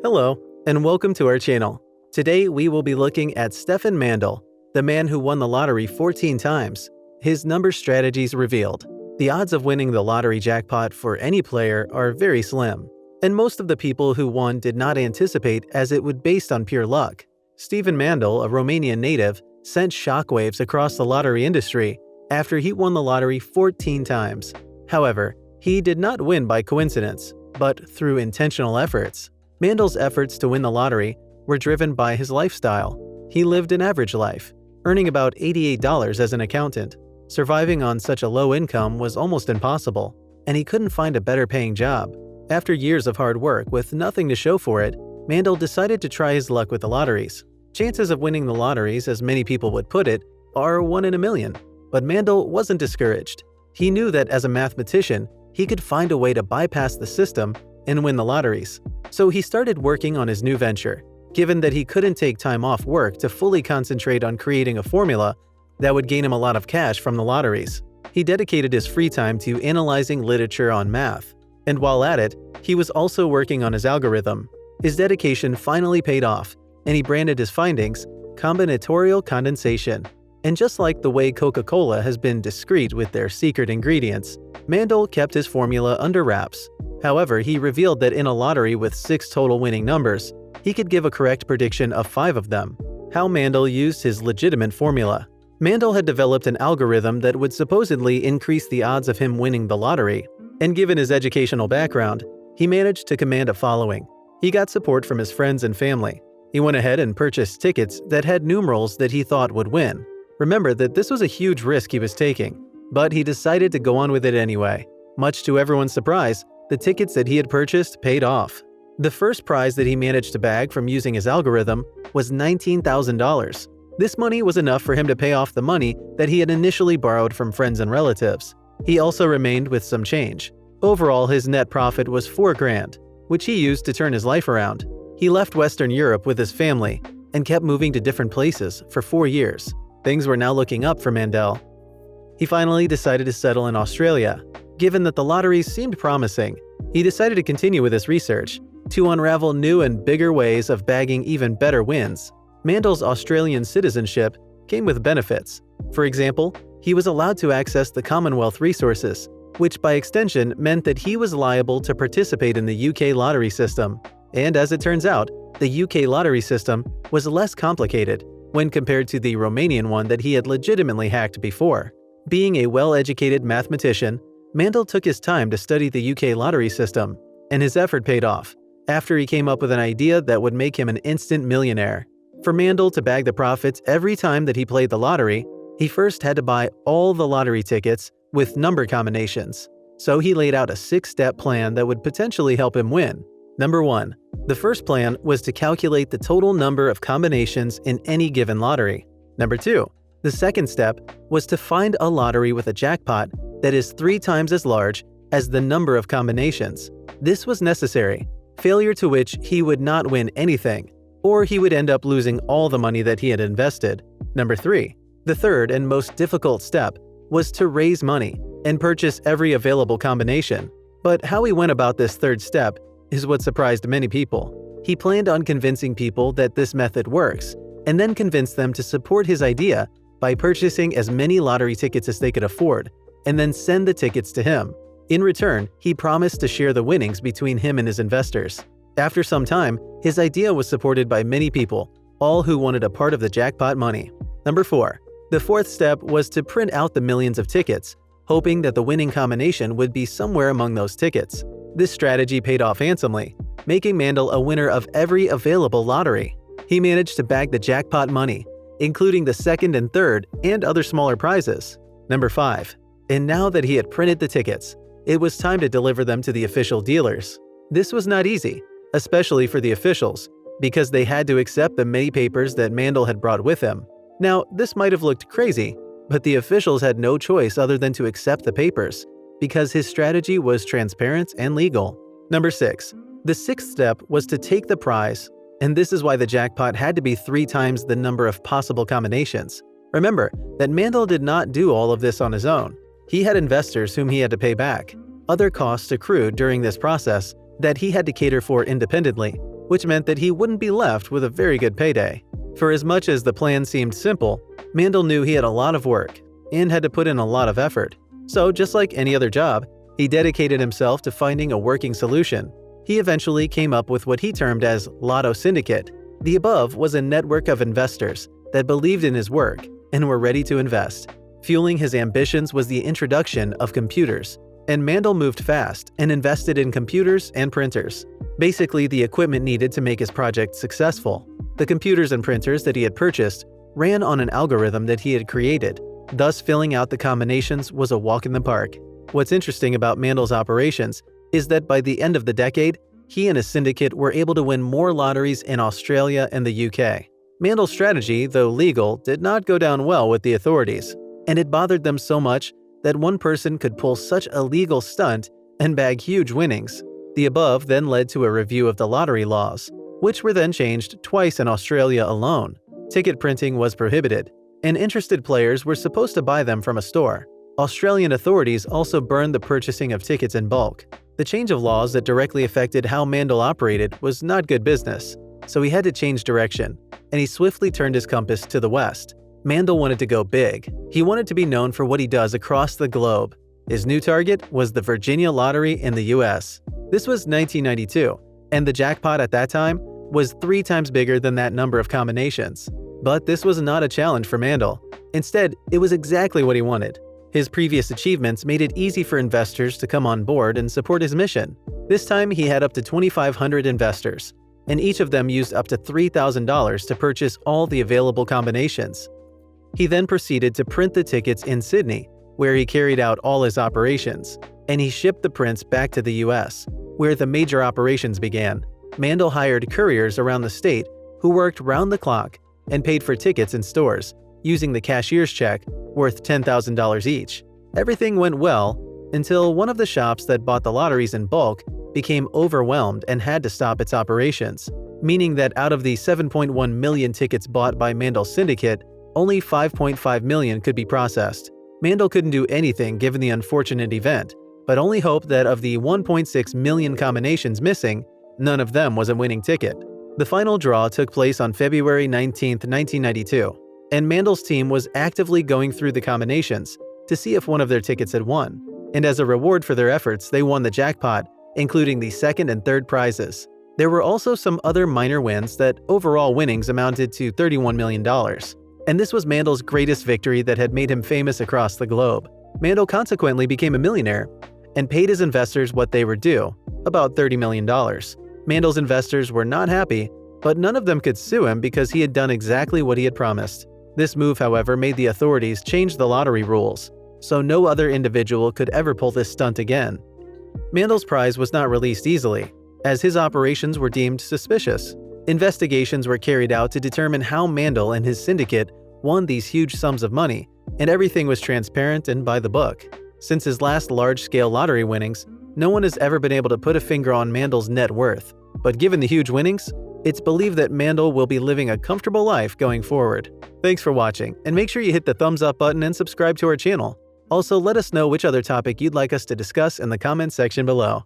Hello, and welcome to our channel. Today we will be looking at Stefan Mandel, the man who won the lottery 14 times. His number strategies revealed. The odds of winning the lottery jackpot for any player are very slim, and most of the people who won did not anticipate as it would based on pure luck. Stefan Mandel, a Romanian native, sent shockwaves across the lottery industry after he won the lottery 14 times. However, he did not win by coincidence, but through intentional efforts. Mandel's efforts to win the lottery were driven by his lifestyle. He lived an average life, earning about $88 as an accountant. Surviving on such a low income was almost impossible, and he couldn't find a better paying job. After years of hard work with nothing to show for it, Mandel decided to try his luck with the lotteries. Chances of winning the lotteries, as many people would put it, are 1 in a million. But Mandel wasn't discouraged. He knew that as a mathematician, he could find a way to bypass the system and win the lotteries. So he started working on his new venture. Given that he couldn't take time off work to fully concentrate on creating a formula that would gain him a lot of cash from the lotteries, he dedicated his free time to analyzing literature on math. And while at it, he was also working on his algorithm. His dedication finally paid off, and he branded his findings combinatorial condensation. And just like the way Coca-Cola has been discreet with their secret ingredients, Mandel kept his formula under wraps. However, he revealed that in a lottery with 6 total winning numbers, he could give a correct prediction of 5 of them. How Mandel used his legitimate formula. Mandel had developed an algorithm that would supposedly increase the odds of him winning the lottery, and given his educational background, he managed to command a following. He got support from his friends and family. He went ahead and purchased tickets that had numerals that he thought would win. Remember that this was a huge risk he was taking, but he decided to go on with it anyway. Much to everyone's surprise, the tickets that he had purchased paid off. The first prize that he managed to bag from using his algorithm was $19,000. This money was enough for him to pay off the money that he had initially borrowed from friends and relatives. He also remained with some change. Overall, his net profit was $4,000, which he used to turn his life around. He left Western Europe with his family and kept moving to different places for 4 years. Things were now looking up for Mandel. He finally decided to settle in Australia. Given that the lotteries seemed promising, he decided to continue with his research to unravel new and bigger ways of bagging even better wins. Mandel's Australian citizenship came with benefits. For example, he was allowed to access the Commonwealth resources, which by extension meant that he was liable to participate in the UK lottery system. And as it turns out, the UK lottery system was less complicated when compared to the Romanian one that he had legitimately hacked before. Being a well-educated mathematician, Mandel took his time to study the UK lottery system, and his effort paid off, after he came up with an idea that would make him an instant millionaire. For Mandel to bag the profits every time that he played the lottery, he first had to buy all the lottery tickets with number combinations. So he laid out a 6-step plan that would potentially help him win. Number 1. The first plan was to calculate the total number of combinations in any given lottery. Number 2. The second step was to find a lottery with a jackpot that is 3 times as large as the number of combinations. This was necessary, failure to which he would not win anything, or he would end up losing all the money that he had invested. Number 3. The third and most difficult step was to raise money and purchase every available combination. But how he went about this third step is what surprised many people. He planned on convincing people that this method works, and then convinced them to support his idea by purchasing as many lottery tickets as they could afford, and then send the tickets to him. In return, he promised to share the winnings between him and his investors. After some time, his idea was supported by many people, all who wanted a part of the jackpot money. Number 4. The fourth step was to print out the millions of tickets, hoping that the winning combination would be somewhere among those tickets. This strategy paid off handsomely, making Mandel a winner of every available lottery. He managed to bag the jackpot money, including the second and third and other smaller prizes. Number 5. And now that he had printed the tickets, it was time to deliver them to the official dealers. This was not easy, especially for the officials, because they had to accept the many papers that Mandel had brought with him. Now, this might have looked crazy, but the officials had no choice other than to accept the papers, because his strategy was transparent and legal. Number 6. The 6th step was to take the prize, and this is why the jackpot had to be 3 times the number of possible combinations. Remember that Mandel did not do all of this on his own. He had investors whom he had to pay back. Other costs accrued during this process that he had to cater for independently, which meant that he wouldn't be left with a very good payday. For as much as the plan seemed simple, Mandel knew he had a lot of work and had to put in a lot of effort. So just like any other job, he dedicated himself to finding a working solution. He eventually came up with what he termed as Lotto Syndicate. The above was a network of investors that believed in his work and were ready to invest. Fueling his ambitions was the introduction of computers, and Mandel moved fast and invested in computers and printers. Basically, the equipment needed to make his project successful. The computers and printers that he had purchased ran on an algorithm that he had created, thus filling out the combinations was a walk in the park. What's interesting about Mandel's operations is that by the end of the decade, he and his syndicate were able to win more lotteries in Australia and the UK. Mandel's strategy, though legal, did not go down well with the authorities, and it bothered them so much that one person could pull such a legal stunt and bag huge winnings. The above then led to a review of the lottery laws, which were then changed twice in Australia alone. Ticket printing was prohibited, and interested players were supposed to buy them from a store. Australian authorities also burned the purchasing of tickets in bulk. The change of laws that directly affected how Mandel operated was not good business, so he had to change direction, and he swiftly turned his compass to the west. Mandel wanted to go big. He wanted to be known for what he does across the globe. His new target was the Virginia Lottery in the US. This was 1992, and the jackpot at that time was 3 times bigger than that number of combinations. But this was not a challenge for Mandel. Instead, it was exactly what he wanted. His previous achievements made it easy for investors to come on board and support his mission. This time, he had up to 2,500 investors, and each of them used up to $3,000 to purchase all the available combinations. He then proceeded to print the tickets in Sydney, where he carried out all his operations, and he shipped the prints back to the US, where the major operations began. Mandel hired couriers around the state who worked round the clock and paid for tickets in stores, using the cashier's check worth $10,000 each. Everything went well until one of the shops that bought the lotteries in bulk became overwhelmed and had to stop its operations, meaning that out of the 7.1 million tickets bought by Mandel's syndicate, only 5.5 million could be processed. Mandel couldn't do anything given the unfortunate event, but only hoped that of the 1.6 million combinations missing, none of them was a winning ticket. The final draw took place on February 19, 1992, and Mandel's team was actively going through the combinations to see if one of their tickets had won. And as a reward for their efforts, they won the jackpot, including the second and third prizes. There were also some other minor wins that overall winnings amounted to $31 million. And this was Mandel's greatest victory that had made him famous across the globe. Mandel consequently became a millionaire and paid his investors what they were due, about $30 million. Mandel's investors were not happy, but none of them could sue him because he had done exactly what he had promised. This move, however, made the authorities change the lottery rules, so no other individual could ever pull this stunt again. Mandel's prize was not released easily, as his operations were deemed suspicious. Investigations were carried out to determine how Mandel and his syndicate won these huge sums of money, and everything was transparent and by the book. Since his last large-scale lottery winnings, no one has ever been able to put a finger on Mandel's net worth, but given the huge winnings, it's believed that Mandel will be living a comfortable life going forward. Thanks for watching, and make sure you hit the thumbs up button and subscribe to our channel. Also, let us know which other topic you'd like us to discuss in the comments section below.